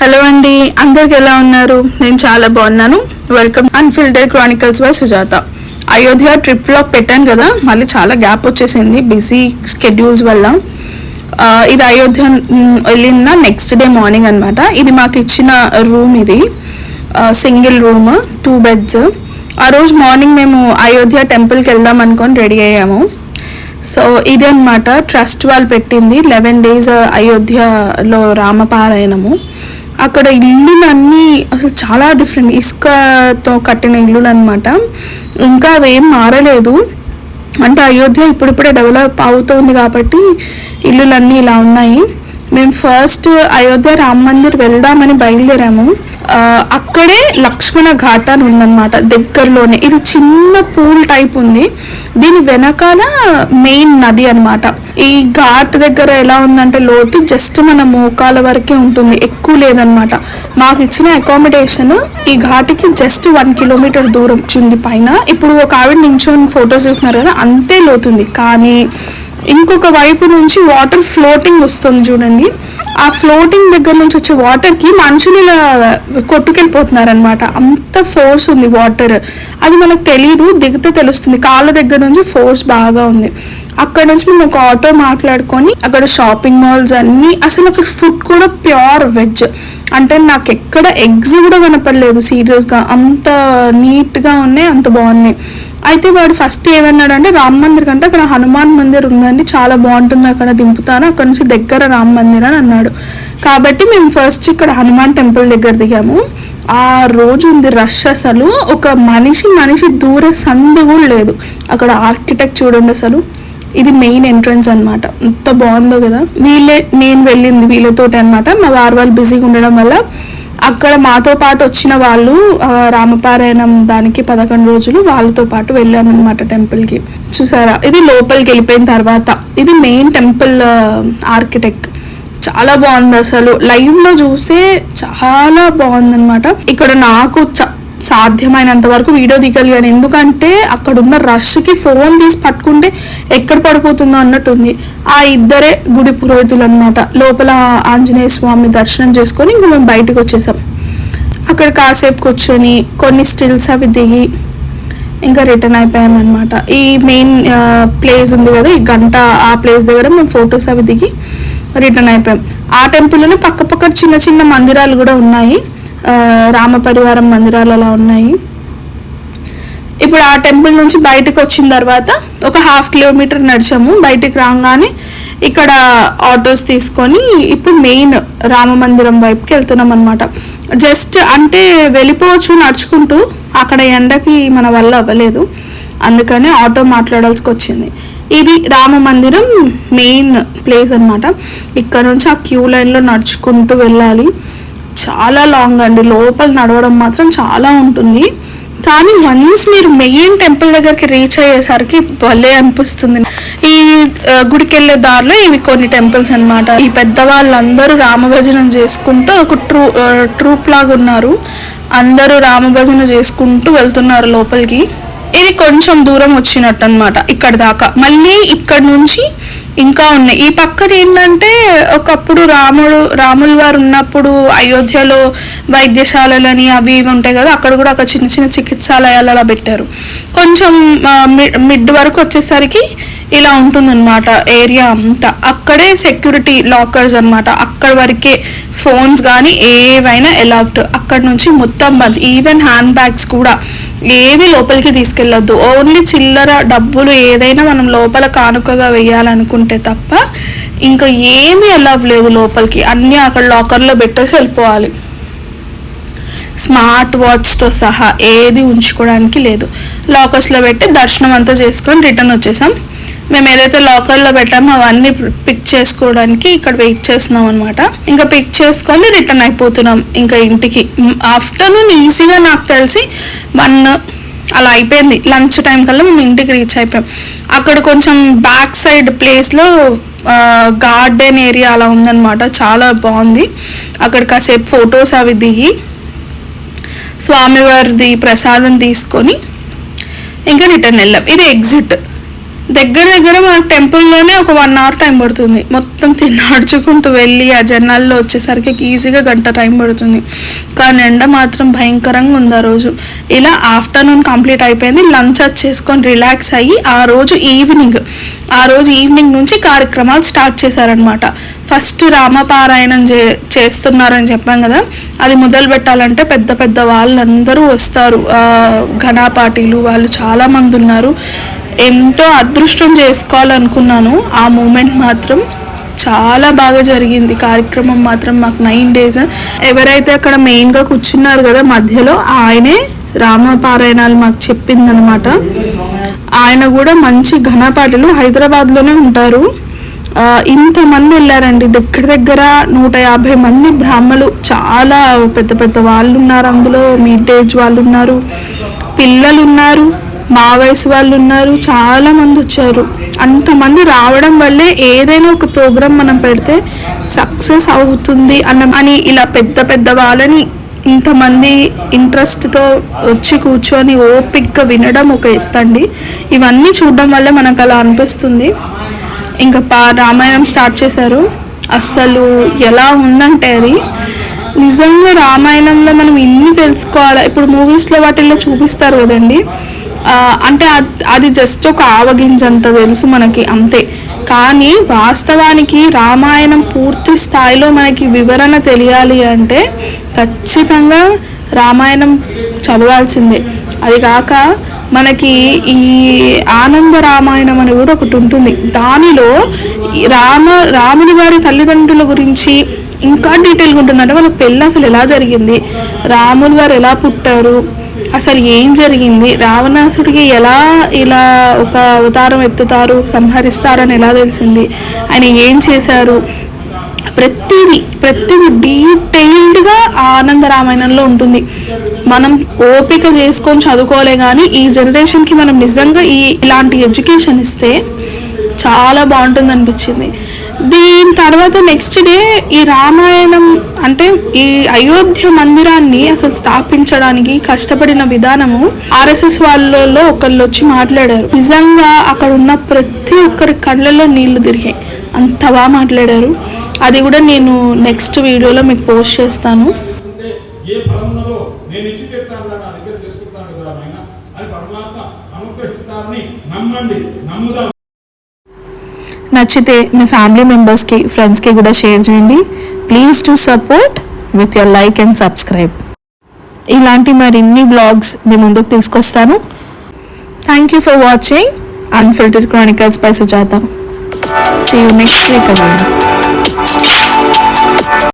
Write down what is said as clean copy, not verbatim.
Hello అండి, అందరికి ఎలా ఉన్నారు? నేను చాలా బాగున్నాను. Welcome unfiltered Chronicles by Sujatha. Ayodhya trip vlog పెట్టాను కదా, మళ్ళీ చాలా గ్యాప్ వచ్చేసింది బిజీ స్కెడ్యూల్స్ వల్ల. ఇది అయోధ్య వెళ్ళిన నెక్స్ట్ డే మార్నింగ్ అనమాట. ఇది మాకు ఇచ్చిన రూమ్, ఇది సింగిల్ రూమ్, 2 beds. ఆ రోజు మార్నింగ్ మేము అయోధ్య టెంపుల్కి వెళ్దాం అనుకొని రెడీ అయ్యాము. సో ఇదే అనమాట ట్రస్ట్ వాళ్ళు పెట్టింది 11 days అయోధ్యలో రామపారాయణము. అక్కడ ఇల్లులన్నీ అసలు చాలా డిఫరెంట్, ఇసుకతో కట్టిన ఇల్లులు అనమాట. ఇంకా అవేం మారలేదు, అంటే అయోధ్య ఇప్పుడిప్పుడే డెవలప్ అవుతోంది కాబట్టి ఇల్లులన్నీ ఇలా ఉన్నాయి. మేము ఫస్ట్ అయోధ్య రామ మందిర్ వెళ్దామని బయలుదేరాము. అక్కడే లక్ష్మణ ఘాట్ అని ఉందన్నమాట దగ్గరలోనే. ఇది చిన్న పూల్ టైప్ ఉంది, దీని వెనకాల మెయిన్ నది అనమాట. ఈ ఘాట్ దగ్గర ఎలా ఉందంటే లోతు జస్ట్ మన మోకాల వరకే ఉంటుంది, ఎక్కువ లేదనమాట. మాకు ఇచ్చిన అకామిడేషన్ ఈ ఘాటికి జస్ట్ 1 kilometer దూరం ఉంది పైన. ఇప్పుడు ఒక ఆవిడ నించొని ఫొటోస్ ఇస్తున్నారు కదా, అంతే లోతుంది. కానీ ఇంకొక వైపు నుంచి వాటర్ ఫ్లోటింగ్ వస్తుంది చూడండి. ఆ ఫ్లోటింగ్ దగ్గర నుంచి వచ్చే వాటర్కి మనుషులు ఇలా కొట్టుకెళ్ళిపోతున్నారనమాట. అంత ఫోర్స్ ఉంది వాటర్, అది మనకు తెలీదు, దిగితే తెలుస్తుంది. కాళ్ళ దగ్గర నుంచి ఫోర్స్ బాగా ఉంది. అక్కడ నుంచి మేము ఒక ఆటో మాట్లాడుకొని అక్కడ షాపింగ్ మాల్స్ అన్నీ, అసలు అక్కడ ఫుడ్ కూడా ప్యూర్ వెజ్. అంటే నాకు ఎక్కడ ఎగ్స్ కూడా కనపడలేదు సీరియస్గా, అంత నీట్గా ఉన్నాయి, అంత బాగున్నాయి. అయితే వాడు ఫస్ట్ ఏమన్నాడు అంటే రామ్ మందిర్ కంటే అక్కడ హనుమాన్ మందిర్ ఉందండి, చాలా బాగుంటుంది, అక్కడ దింపుతాను, అక్కడ నుంచి దగ్గర రామ్ మందిర్ అని అన్నాడు. కాబట్టి మేము ఫస్ట్ ఇక్కడ హనుమాన్ టెంపుల్ దగ్గర దిగాము. ఆ రోజు ఉంది రష్, అసలు ఒక మనిషి దూర సందు కూడా లేదు. అక్కడ ఆర్కిటెక్ట్ చూడండి అసలు. ఇది మెయిన్ ఎంట్రన్స్ అనమాట, ఎంత బాగుందో కదా. నేను వెళ్ళింది వీళ్ళతోటి అనమాట. మా వాళ్ళు బిజీగా ఉండడం వల్ల అక్కడ మాతో పాటు వచ్చిన వాళ్ళు రామపారాయణం దానికి 11 రోజులు వాళ్ళతో పాటు వెళ్ళాను అనమాట టెంపుల్కి. చూసారా, ఇది లోపలికి వెళ్ళిపోయిన తర్వాత ఇది మెయిన్ టెంపుల్ ఆర్కిటెక్ట్. చాలా బాగుంది అసలు, లైవ్లో చూస్తే చాలా బాగుందన్నమాట. ఇక్కడ నాకు సాధ్యమైనంత వరకు వీడియో దిగలిగాను, ఎందుకంటే అక్కడ ఉన్న రష్కి ఫోన్ తీసి పట్టుకుంటే ఎక్కడ పడిపోతుందో అన్నట్టుంది. ఆ ఇద్దరే గుడి పురోహితులు అనమాట. లోపల ఆంజనేయ స్వామి దర్శనం చేసుకొని ఇంకా మేము బయటకు వచ్చేసాం. అక్కడ కాసేపు కూర్చొని కొన్ని స్టిల్స్ అవి దిగి ఇంకా రిటర్న్ అయిపోయామన్నమాట. ఈ మెయిన్ ప్లేస్ ఉంది కదా, ఈ గంట, ఆ ప్లేస్ దగ్గర మేము ఫొటోస్ అవి దిగి రిటర్న్ అయిపోయాం. ఆ టెంపుల్లోనే పక్క చిన్న చిన్న మందిరాలు కూడా ఉన్నాయి, రామ పరివారం మందిరాలు అలా ఉన్నాయి. ఇప్పుడు ఆ టెంపుల్ నుంచి బయటకు వచ్చిన తర్వాత ఒక 1/2 kilometer నడిచాము. బయటికి రాగానే ఇక్కడ ఆటోస్ తీసుకొని ఇప్పుడు మెయిన్ రామ మందిరం వైపుకి వెళ్తున్నాం అనమాట. జస్ట్ అంటే వెళ్ళిపోవచ్చు నడుచుకుంటూ, అక్కడ ఎండకి మన వల్ల అవ్వలేదు, అందుకని ఆటో మాట్లాడాల్సి వచ్చింది. ఇది రామ మందిరం మెయిన్ ప్లేస్ అనమాట. ఇక్కడ నుంచి ఆ క్యూ లైన్లో నడుచుకుంటూ వెళ్ళాలి, చాలా లాంగ్ అండి. లోపల నడవడం మాత్రం చాలా ఉంటుంది, కానీ వన్స్ మీరు మెయిన్ టెంపుల్ దగ్గరికి రీచ్ అయ్యేసరికి భలే అనిపిస్తుంది. ఈ గుడికి వెళ్ళే దారిలో ఇవి కొన్ని టెంపుల్స్ అనమాట. ఈ పెద్దవాళ్ళందరూ రామభజనం చేసుకుంటూ ఒక ట్రూప్ లాగా ఉన్నారు, అందరూ రామభజన చేసుకుంటూ వెళ్తున్నారు లోపలికి. ఇది కొంచెం దూరం వచ్చినట్టు అనమాట ఇక్కడ దాకా. మళ్ళీ ఇక్కడ నుంచి ఇంకా ఉన్నాయి. ఈ పక్కన ఏంటంటే ఒకప్పుడు రాముల వారు ఉన్నప్పుడు అయోధ్యలో వైద్యశాలలని అవి ఇవి ఉంటాయి కదా, అక్కడ కూడా ఒక చిన్న చిన్న చికిత్సాలయాలు అలా పెట్టారు. కొంచెం మిడ్ వరకు వచ్చేసరికి ఇలా ఉంటుందన్నమాట ఏరియా అంతా. అక్కడే సెక్యూరిటీ లాకర్స్ అనమాట, అక్కడ వరకే ఫోన్స్ కానీ ఏవైనా అలౌడ్. అక్కడ నుంచి మొత్తం బంద్, ఈవెన్ హ్యాండ్ బ్యాగ్స్ కూడా ఏవి లోపలికి తీసుకెళ్ళొద్దు. ఓన్లీ చిల్లర డబ్బులు ఏదైనా మనం లోపల కానుకగా వేయాలనుకుంటే తప్ప ఇంకా ఏమీ అలౌడ్ లేదు లోపలికి. అన్నీ అక్కడ లాకర్లో పెట్టేసి వెళ్ళిపోవాలి. స్మార్ట్ వాచ్తో సహా ఏది ఉంచుకోవడానికి లేదు. లాకర్స్లో పెట్టి దర్శనం అంతా చేసుకొని రిటర్న్ వచ్చేసాం. మేము ఏదైతే లాకర్లో పెట్టామో అవన్నీ పిక్ చేసుకోవడానికి ఇక్కడ వెయిట్ చేస్తున్నాం అనమాట. ఇంకా పిక్ చేసుకొని రిటర్న్ అయిపోతున్నాం ఇంకా ఇంటికి. ఆఫ్టర్నూన్ ఈజీగా నాకు తెలిసి 1 అలా అయిపోయింది. లంచ్ టైం కల్లా మేము ఇంటికి రీచ్ అయిపోయాం. అక్కడ కొంచెం బ్యాక్ సైడ్ ప్లేస్లో గార్డెన్ ఏరియా అలా ఉందన్నమాట, చాలా బాగుంది. అక్కడ కాసేపు ఫొటోస్ అవి దిగి స్వామివారిది ప్రసాదం తీసుకొని ఇంకా రిటర్న్ వెళ్ళాం. ఇది ఎగ్జిట్, దగ్గర దగ్గర మన టెంపుల్లోనే ఒక 1 hour టైం పడుతుంది. మొత్తం నడుచుకుంటూ వెళ్ళి ఆ జనాల్లో వచ్చేసరికి ఈజీగా గంట టైం పడుతుంది. కానీ ఎండ మాత్రం భయంకరంగా ఉంది ఆ రోజు. ఇలా ఆఫ్టర్నూన్ కంప్లీట్ అయిపోయింది. లంచ్ చేసుకొని రిలాక్స్ అయ్యి ఆ రోజు ఈవినింగ్ నుంచి కార్యక్రమాలు స్టార్ట్ చేశారనమాట. ఫస్ట్ రామపారాయణం చేస్తున్నారని చెప్పాం కదా, అది మొదలు పెట్టాలంటే పెద్ద పెద్ద వాళ్ళందరూ వస్తారు. ఘనాపాటీలు వాళ్ళు చాలామంది ఉన్నారు. ఎంతో అదృష్టం చేసుకోవాలనుకున్నాను. ఆ మూమెంట్ మాత్రం చాలా బాగా జరిగింది. కార్యక్రమం మాత్రం మాకు 9 days. ఎవరైతే అక్కడ మెయిన్గా కూర్చున్నారు కదా మధ్యలో, ఆయనే రామపారాయణాలు మాకు చెప్పిందనమాట. ఆయన కూడా మంచి ఘనపాటులు, హైదరాబాద్లోనే ఉంటారు. ఇంతమంది వెళ్ళారండి. దగ్గర 150 మంది బ్రాహ్మలు, చాలా పెద్ద పెద్ద వాళ్ళు ఉన్నారు. అందులో మిడ్ ఏజ్ వాళ్ళు ఉన్నారు, పిల్లలు ఉన్నారు, మా వయసు వాళ్ళు ఉన్నారు, చాలా మంది వచ్చారు. అంతమంది రావడం వల్లే ఏదైనా ఒక ప్రోగ్రాం మనం పెడితే సక్సెస్ అవుతుంది అని ఇలా పెద్ద పెద్ద వాళ్ళని ఇంతమంది ఇంట్రెస్ట్తో వచ్చి కూర్చొని ఓపిక్గా వినడం ఒక ఎత్తండి. ఇవన్నీ చూడడం వల్ల మనకు అలా అనిపిస్తుంది. ఇంకా రామాయణం స్టార్ట్ చేశారు. అస్సలు ఎలా ఉందంటే అది నిజంగా రామాయణంలో మనం ఇన్ని తెలుసుకోవాలి. ఇప్పుడు మూవీస్లో వాటిల్లో చూపిస్తారు కదండి, అంటే అది జస్ట్ ఒక ఆవగింజంత తెలుసు మనకి అంతే. కానీ వాస్తవానికి రామాయణం పూర్తి స్థాయిలో మనకి వివరణ తెలియాలి అంటే ఖచ్చితంగా రామాయణం చదవాల్సిందే. అది కాక మనకి ఈ ఆనంద రామాయణం అని కూడా ఒకటి ఉంటుంది. దానిలో రాముని వారి తల్లిదండ్రుల గురించి ఇంకా డీటెయిల్గా ఉంటుంది. అంటే వాళ్ళ పెళ్ళి అసలు ఎలా జరిగింది, రాముని వారు ఎలా పుట్టారు, అసలు ఏం జరిగింది, రావణాసుడికి ఎలా ఇలా ఒక అవతారం ఎత్తుతారు, సంహరిస్తారని ఎలా తెలిసింది, ఆయన ఏం చేశారు, ప్రతిదీ డీటెయిల్డ్గా ఆనంద రామాయణంలో ఉంటుంది. మనం ఓపిక చేసుకొని చదువుకోలే కానీ ఈ జనరేషన్కి మనం నిజంగా ఇలాంటి ఎడ్యుకేషన్ ఇస్తే చాలా బాగుంటుంది అనిపించింది. దీని తర్వాత నెక్స్ట్ డే ఈ రామాయణం అంటే ఈ అయోధ్య మందిరాన్ని అసలు స్థాపించడానికి కష్టపడిన విధానము RSS వాళ్ళలో ఒకళ్ళు వచ్చి మాట్లాడారు. నిజంగా అక్కడ ఉన్న ప్రతి ఒక్కరి కళ్ళల్లో నీళ్లు తిరిగాయి, అంత బాగా మాట్లాడారు. అది కూడా నేను నెక్స్ట్ వీడియోలో మీకు పోస్ట్ చేస్తాను. నచ్చితే మీ ఫ్యామిలీ మెంబర్స్కి, ఫ్రెండ్స్కి కూడా షేర్ చేయండి. Please to support with your like and subscribe. ఇలాంటి మరిన్ని బ్లాగ్స్ మీ ముందుకు తీసుకొస్తాను. Thank you for watching unfiltered Chronicles by Sujatha. See you next week again.